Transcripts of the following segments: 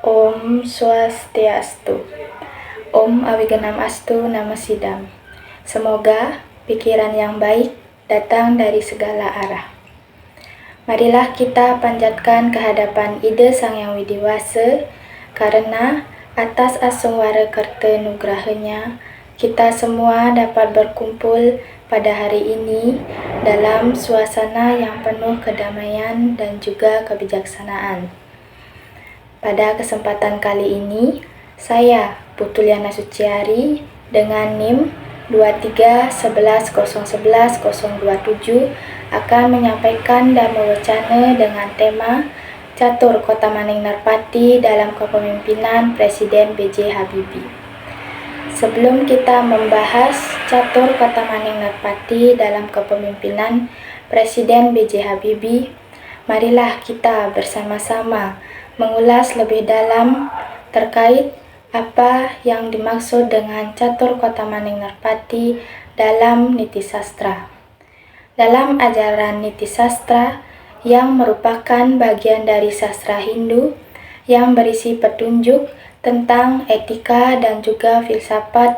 Om Swastiastu. Om Awiganam Astu Nama Sidam. Semoga pikiran yang baik datang dari segala arah. Marilah kita panjatkan kehadapan ide Sang Yang Widiwasa, karena atas asungwara kerta nugrahanya, kita semua dapat berkumpul pada hari ini dalam suasana yang penuh kedamaian dan juga kebijaksanaan. Pada kesempatan kali ini, saya Putuliana Suciari dengan NIM 2311011027 akan menyampaikan Dhamma Wacana dengan tema Catur Kota Maning Narpati dalam kepemimpinan Presiden B.J. Habibie. Sebelum kita membahas Catur Kota Maning Narpati dalam kepemimpinan Presiden B.J. Habibie, marilah kita bersama-sama mengulas lebih dalam terkait apa yang dimaksud dengan Catur Kota Maning Narpati dalam Niti Sastra. Dalam ajaran Niti Sastra yang merupakan bagian dari sastra Hindu yang berisi petunjuk tentang etika dan juga filsafat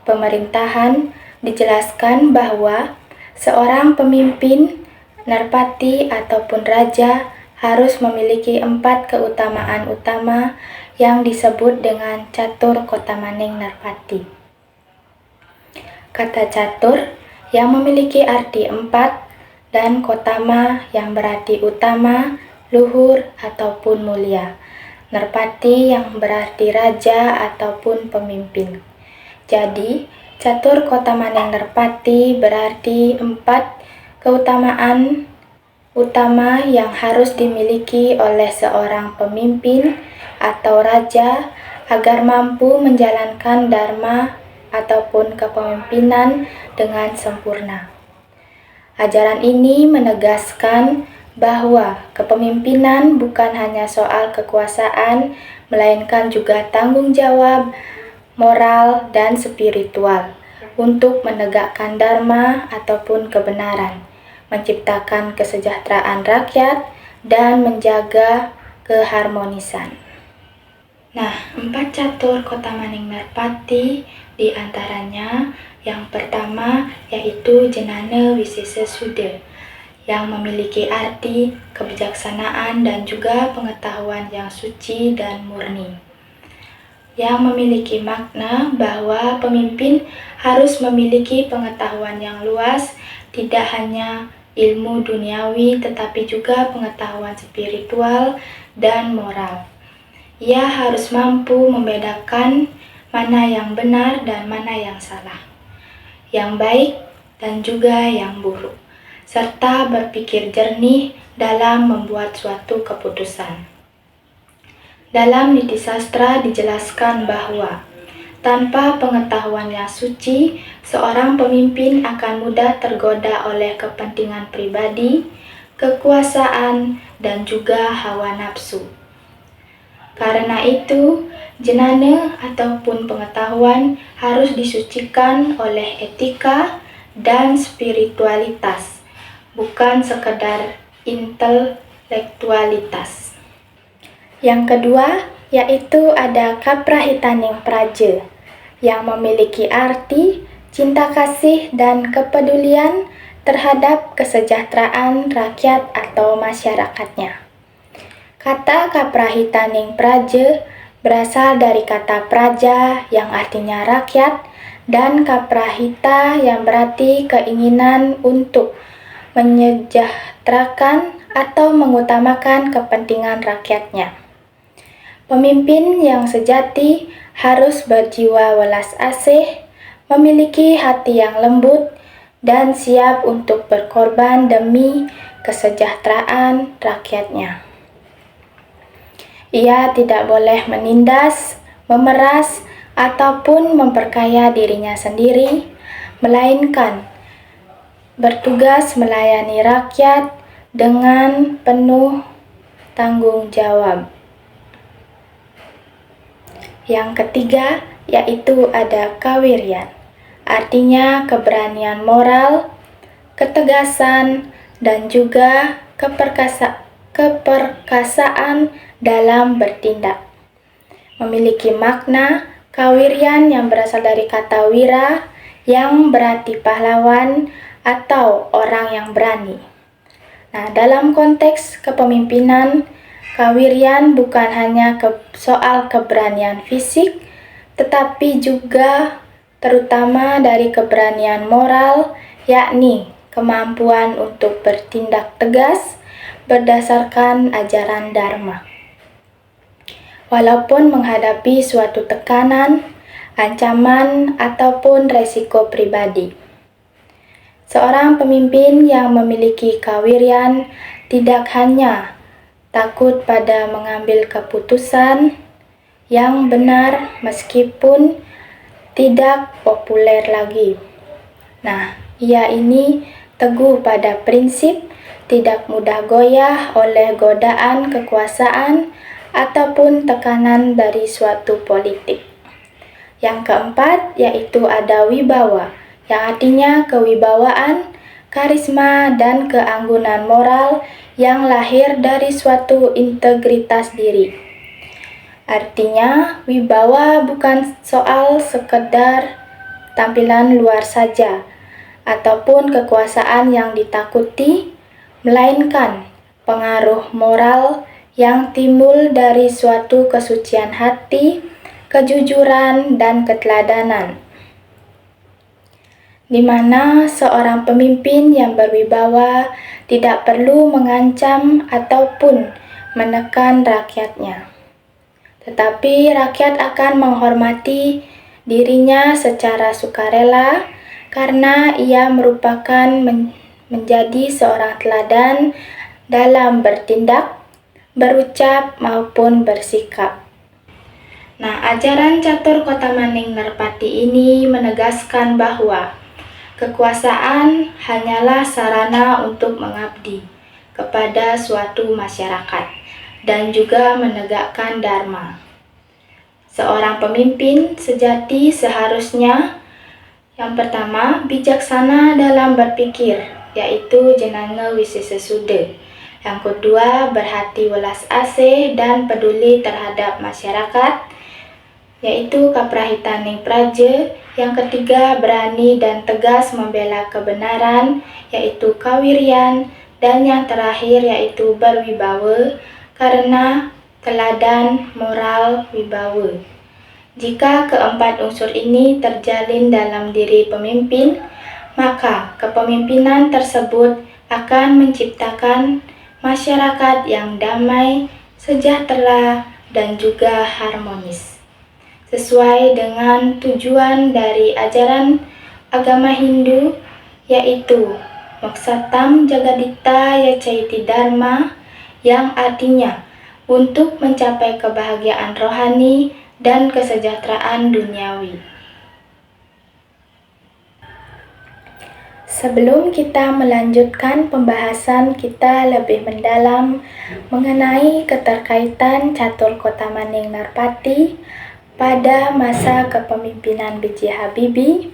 pemerintahan, dijelaskan bahwa seorang pemimpin, narpati ataupun raja harus memiliki 4 keutamaan utama yang disebut dengan Catur Kota Maning Narpati. Kata catur yang memiliki arti 4 dan kotama yang berarti utama, luhur ataupun mulia. Narpati yang berarti raja ataupun pemimpin. Jadi, Catur Kota Maning Narpati berarti 4 keutamaan utama yang harus dimiliki oleh seorang pemimpin atau raja agar mampu menjalankan dharma ataupun kepemimpinan dengan sempurna. Ajaran ini menegaskan bahwa kepemimpinan bukan hanya soal kekuasaan, melainkan juga tanggung jawab moral dan spiritual untuk menegakkan dharma ataupun kebenaran, menciptakan kesejahteraan rakyat, dan menjaga keharmonisan. Nah, 4 catur Kota Maning Narpati diantaranya yang pertama yaitu Jenana Wisesa Suda yang memiliki arti kebijaksanaan dan juga pengetahuan yang suci dan murni, yang memiliki makna bahwa pemimpin harus memiliki pengetahuan yang luas, tidak hanya ilmu duniawi tetapi juga pengetahuan spiritual dan moral. Ia harus mampu membedakan mana yang benar dan mana yang salah, yang baik dan juga yang buruk, serta berpikir jernih dalam membuat suatu keputusan. Dalam Niti Sastra dijelaskan bahwa tanpa pengetahuan yang suci, seorang pemimpin akan mudah tergoda oleh kepentingan pribadi, kekuasaan, dan juga hawa nafsu. Karena itu, jenana ataupun pengetahuan harus disucikan oleh etika dan spiritualitas, bukan sekedar intelektualitas. Yang kedua, yaitu ada Kaprahitaning Praja yang memiliki arti cinta kasih dan kepedulian terhadap kesejahteraan rakyat atau masyarakatnya. Kata Kaprahitaning Praja berasal dari kata praja yang artinya rakyat dan kaprahita yang berarti keinginan untuk menyejahterakan atau mengutamakan kepentingan rakyatnya. Pemimpin yang sejati harus berjiwa welas asih, memiliki hati yang lembut, dan siap untuk berkorban demi kesejahteraan rakyatnya. Ia tidak boleh menindas, memeras, ataupun memperkaya dirinya sendiri, melainkan bertugas melayani rakyat dengan penuh tanggung jawab. Yang ketiga, yaitu ada Kawiryan, artinya keberanian moral, ketegasan, dan juga keperkasaan dalam bertindak. memiliki makna kawiryan yang berasal dari kata wira yang berarti pahlawan atau orang yang berani. Nah, dalam konteks kepemimpinan, kawiryan bukan hanya soal keberanian fisik, tetapi juga terutama dari keberanian moral, yakni kemampuan untuk bertindak tegas berdasarkan ajaran Dharma. Walaupun menghadapi suatu tekanan, ancaman, ataupun resiko pribadi. Seorang pemimpin yang memiliki kawiryan tidak hanya takut pada mengambil keputusan yang benar meskipun tidak populer lagi. Nah, ia ini teguh pada prinsip tidak mudah goyah oleh godaan kekuasaan ataupun tekanan dari suatu politik. Yang keempat yaitu ada wibawa, yang artinya kewibawaan, karisma, dan keanggunan moral yang lahir dari suatu integritas diri. Artinya, wibawa bukan soal sekedar tampilan luar saja, ataupun kekuasaan yang ditakuti, melainkan pengaruh moral yang timbul dari suatu kesucian hati, kejujuran, dan keteladanan, di mana seorang pemimpin yang berwibawa tidak perlu mengancam ataupun menekan rakyatnya, tetapi rakyat akan menghormati dirinya secara sukarela karena ia merupakan menjadi seorang teladan dalam bertindak, berucap, maupun bersikap. Nah, ajaran Catur Kotamaning Narpati ini menegaskan bahwa kekuasaan hanyalah sarana untuk mengabdi kepada suatu masyarakat dan juga menegakkan dharma. Seorang pemimpin sejati seharusnya yang pertama bijaksana dalam berpikir, yaitu jenengan wisisesuda. Yang kedua, berhati welas asih dan peduli terhadap masyarakat, yaitu kaprahitaning praja. Yang ketiga, berani dan tegas membela kebenaran, yaitu kawiryan. Dan yang terakhir yaitu berwibawa, karena teladan moral wibawa. Jika keempat unsur ini terjalin dalam diri pemimpin, maka kepemimpinan tersebut akan menciptakan masyarakat yang damai, sejahtera, dan juga harmonis, sesuai dengan tujuan dari ajaran agama Hindu, yaitu Moksatam Jagadita Yacaiti Dharma, yang artinya untuk mencapai kebahagiaan rohani dan kesejahteraan duniawi. Sebelum kita melanjutkan pembahasan kita lebih mendalam mengenai keterkaitan Catur Kotamaning Narpati pada masa kepemimpinan B.J. Habibie,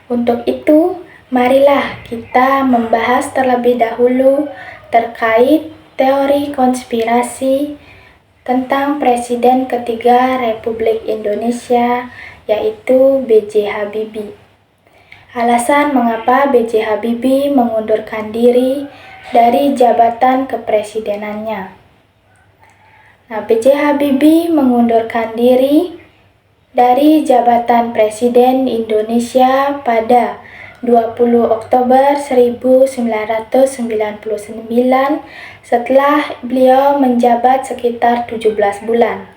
untuk itu marilah kita membahas terlebih dahulu terkait teori konspirasi tentang Presiden ketiga Republik Indonesia, yaitu B.J. Habibie. Alasan mengapa B.J. Habibie mengundurkan diri dari jabatan kepresidenannya. Nah, B.J. Habibie mengundurkan diri dari jabatan Presiden Indonesia pada 20 Oktober 1999 setelah beliau menjabat sekitar 17 bulan.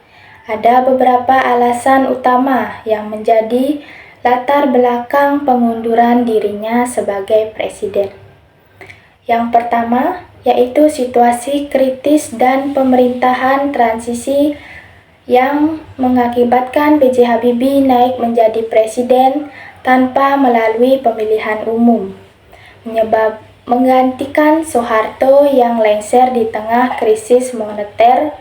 Ada beberapa alasan utama yang menjadi latar belakang pengunduran dirinya sebagai presiden. Yang pertama, yaitu situasi kritis dan pemerintahan transisi yang mengakibatkan B.J. Habibie naik menjadi presiden tanpa melalui pemilihan umum, menggantikan Soeharto yang lengser di tengah krisis moneter,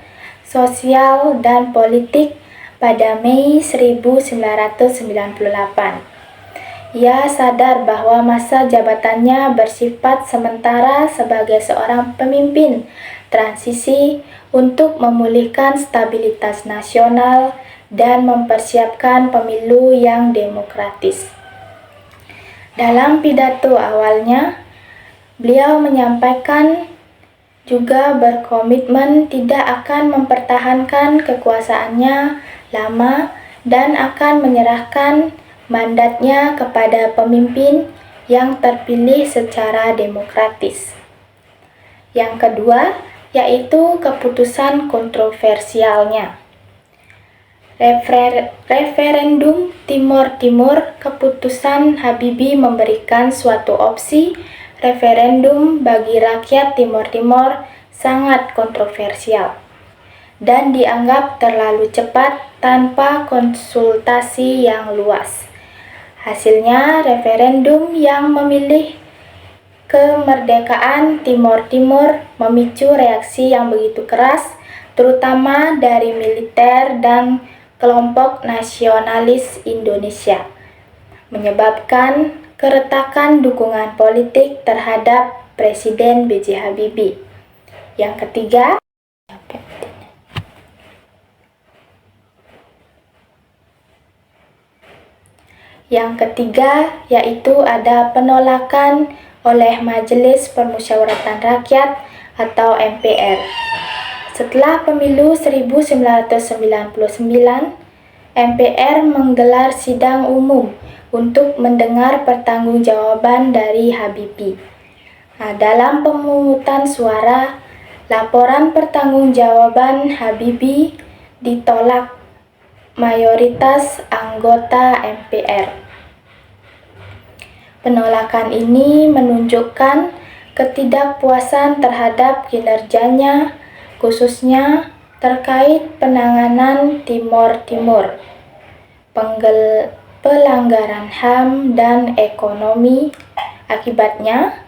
sosial, dan politik pada Mei 1998. Ia sadar bahwa masa jabatannya bersifat sementara sebagai seorang pemimpin transisi untuk memulihkan stabilitas nasional dan mempersiapkan pemilu yang demokratis. Dalam pidato awalnya, beliau menyampaikan juga berkomitmen tidak akan mempertahankan kekuasaannya lama dan akan menyerahkan mandatnya kepada pemimpin yang terpilih secara demokratis. Yang kedua, yaitu keputusan kontroversialnya. Referendum Timor Timur, keputusan Habibie memberikan suatu opsi referendum bagi rakyat Timor Timur sangat kontroversial dan dianggap terlalu cepat tanpa konsultasi yang luas. Hasilnya, referendum yang memilih kemerdekaan Timor Timur memicu reaksi yang begitu keras, terutama dari militer dan kelompok nasionalis Indonesia, menyebabkan keretakan dukungan politik terhadap Presiden B.J. Habibie. Yang ketiga, yaitu ada penolakan oleh Majelis Permusyawaratan Rakyat atau MPR. Setelah pemilu 1999, MPR menggelar sidang umum untuk mendengar pertanggungjawaban dari Habibie. Dalam pemungutan suara, laporan pertanggungjawaban Habibie ditolak mayoritas anggota MPR. Penolakan ini menunjukkan ketidakpuasan terhadap kinerjanya, khususnya terkait penanganan Timor Timur, pelanggaran HAM dan ekonomi. Akibatnya,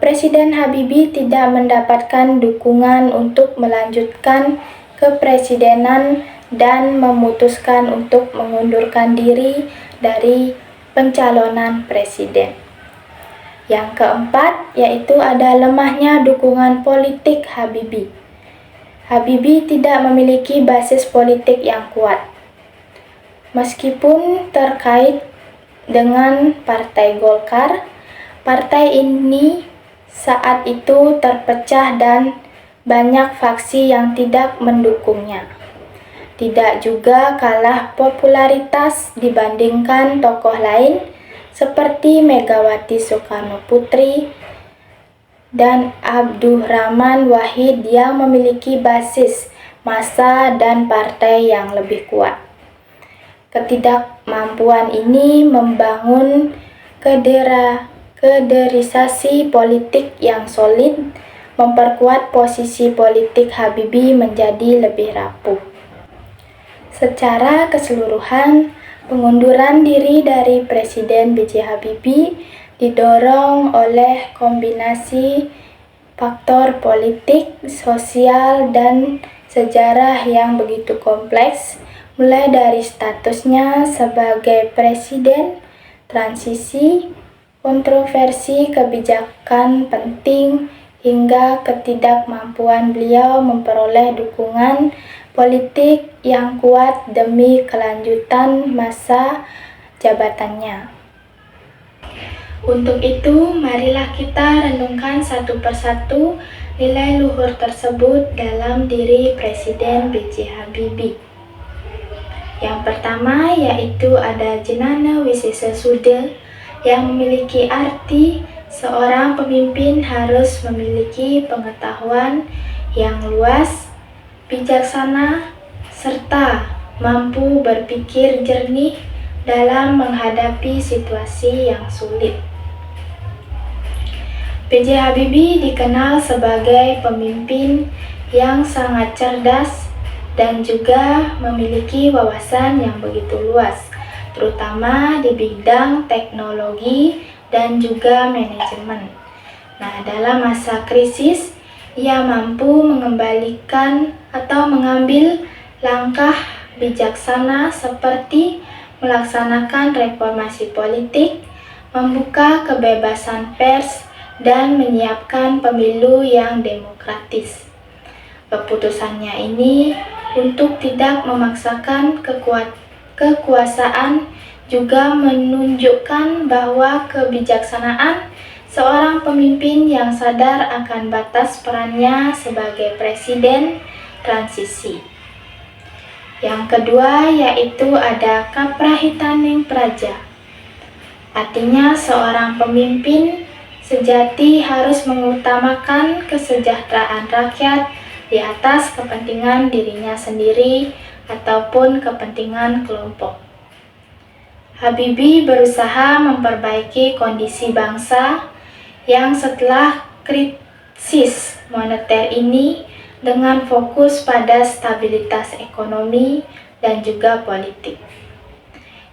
Presiden Habibie tidak mendapatkan dukungan untuk melanjutkan kepresidenan dan memutuskan untuk mengundurkan diri dari pencalonan presiden. Yang keempat, yaitu ada lemahnya dukungan politik Habibie. Habibie tidak memiliki basis politik yang kuat. Meskipun terkait dengan Partai Golkar, partai ini saat itu terpecah dan banyak faksi yang tidak mendukungnya. Tidak juga kalah popularitas dibandingkan tokoh lain seperti Megawati Soekarnoputri dan Abdurrahman Wahid yang memiliki basis massa dan partai yang lebih kuat. Ketidakmampuan ini membangun kaderisasi politik yang solid, memperkuat posisi politik Habibie menjadi lebih rapuh. Secara keseluruhan, pengunduran diri dari Presiden B.J. Habibie didorong oleh kombinasi faktor politik, sosial, dan sejarah yang begitu kompleks, mulai dari statusnya sebagai presiden transisi, kontroversi kebijakan penting, hingga ketidakmampuan beliau memperoleh dukungan politik yang kuat demi kelanjutan masa jabatannya. Untuk itu, marilah kita renungkan satu persatu nilai luhur tersebut dalam diri Presiden B.J. Habibie. Yang pertama yaitu ada jenana wisesa suda, yang memiliki arti seorang pemimpin harus memiliki pengetahuan yang luas, bijaksana, serta mampu berpikir jernih dalam menghadapi situasi yang sulit. B.J. Habibie dikenal sebagai pemimpin yang sangat cerdas dan juga memiliki wawasan yang begitu luas, terutama di bidang teknologi dan juga manajemen. Dalam masa krisis, ia mampu mengembalikan atau mengambil langkah bijaksana seperti melaksanakan reformasi politik, membuka kebebasan pers, dan menyiapkan pemilu yang demokratis. Keputusannya ini untuk tidak memaksakan kekuasaan juga menunjukkan bahwa kebijaksanaan seorang pemimpin yang sadar akan batas perannya sebagai presiden transisi. Yang kedua yaitu ada kaprahitaning praja. Artinya seorang pemimpin sejati harus mengutamakan kesejahteraan rakyat di atas kepentingan dirinya sendiri ataupun kepentingan kelompok. Habibie berusaha memperbaiki kondisi bangsa yang setelah krisis moneter ini dengan fokus pada stabilitas ekonomi dan juga politik.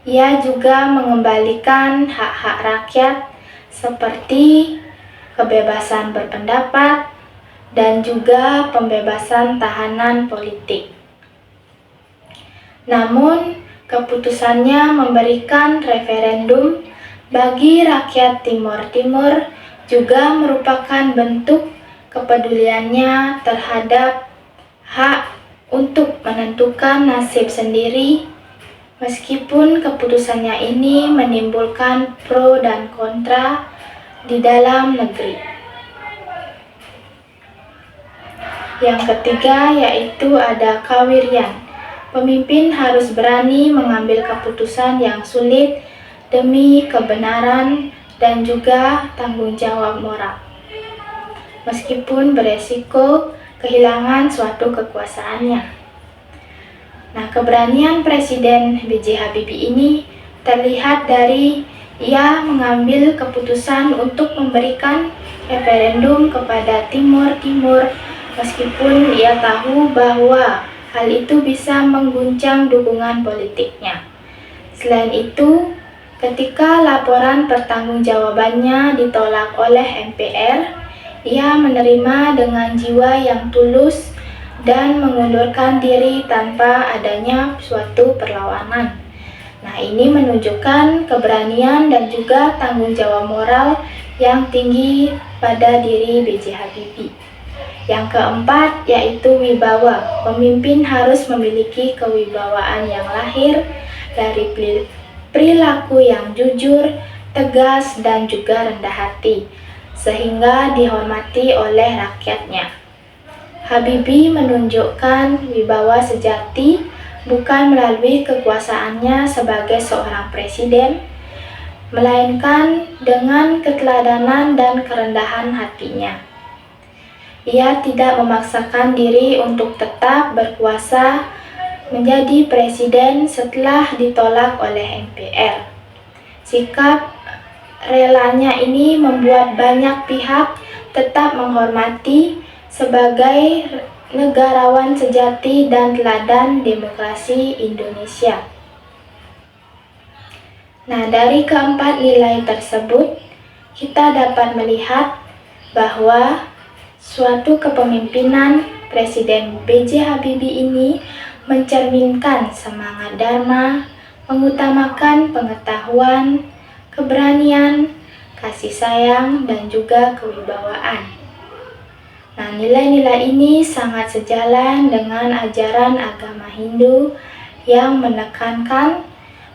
Ia juga mengembalikan hak-hak rakyat seperti kebebasan berpendapat dan juga pembebasan tahanan politik. Namun, keputusannya memberikan referendum bagi rakyat Timor Timur juga merupakan bentuk kepeduliannya terhadap hak untuk menentukan nasib sendiri, meskipun keputusannya ini menimbulkan pro dan kontra di dalam negeri. Yang ketiga yaitu ada kawiryan. Pemimpin harus berani mengambil keputusan yang sulit demi kebenaran dan juga tanggung jawab moral, meskipun beresiko kehilangan suatu kekuasaannya. Nah, keberanian Presiden B.J. Habibie ini terlihat dari ia mengambil keputusan untuk memberikan referendum kepada Timor Timur, meskipun ia tahu bahwa hal itu bisa mengguncang dukungan politiknya. Selain itu, ketika laporan pertanggungjawabannya ditolak oleh MPR, ia menerima dengan jiwa yang tulus dan mengundurkan diri tanpa adanya suatu perlawanan. Nah, ini menunjukkan keberanian dan juga tanggung jawab moral yang tinggi pada diri B.J. Habibie. Yang keempat yaitu wibawa. Pemimpin harus memiliki kewibawaan yang lahir dari perilaku yang jujur, tegas, dan juga rendah hati, sehingga dihormati oleh rakyatnya. Habibie menunjukkan wibawa sejati bukan melalui kekuasaannya sebagai seorang presiden, melainkan dengan keteladanan dan kerendahan hatinya. Ia tidak memaksakan diri untuk tetap berkuasa menjadi presiden setelah ditolak oleh MPR. Sikap relanya ini membuat banyak pihak tetap menghormati sebagai negarawan sejati dan teladan demokrasi Indonesia. Nah, dari keempat nilai tersebut, kita dapat melihat bahwa suatu kepemimpinan Presiden B.J. Habibie ini mencerminkan semangat Dharma, mengutamakan pengetahuan, keberanian, kasih sayang, dan juga kewibawaan. Nah, nilai-nilai ini sangat sejalan dengan ajaran agama Hindu yang menekankan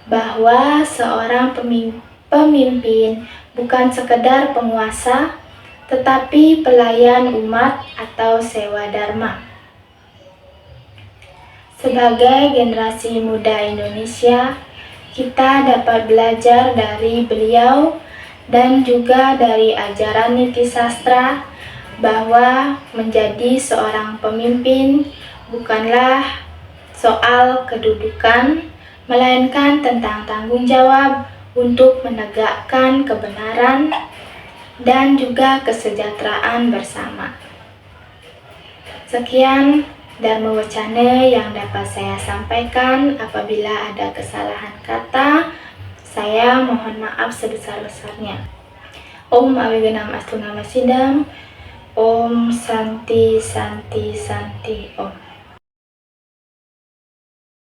bahwa seorang pemimpin bukan sekedar penguasa, tetapi pelayan umat atau sewa dharma. Sebagai generasi muda Indonesia, kita dapat belajar dari beliau dan juga dari ajaran niti sastra bahwa menjadi seorang pemimpin bukanlah soal kedudukan, melainkan tentang tanggung jawab untuk menegakkan kebenaran dan juga kesejahteraan bersama. Sekian Dharma Wacana yang dapat saya sampaikan. Apabila ada kesalahan kata, saya mohon maaf sebesar-besarnya. Om Awiganam Astuna Masidam. Om Santi Santi Santi Om.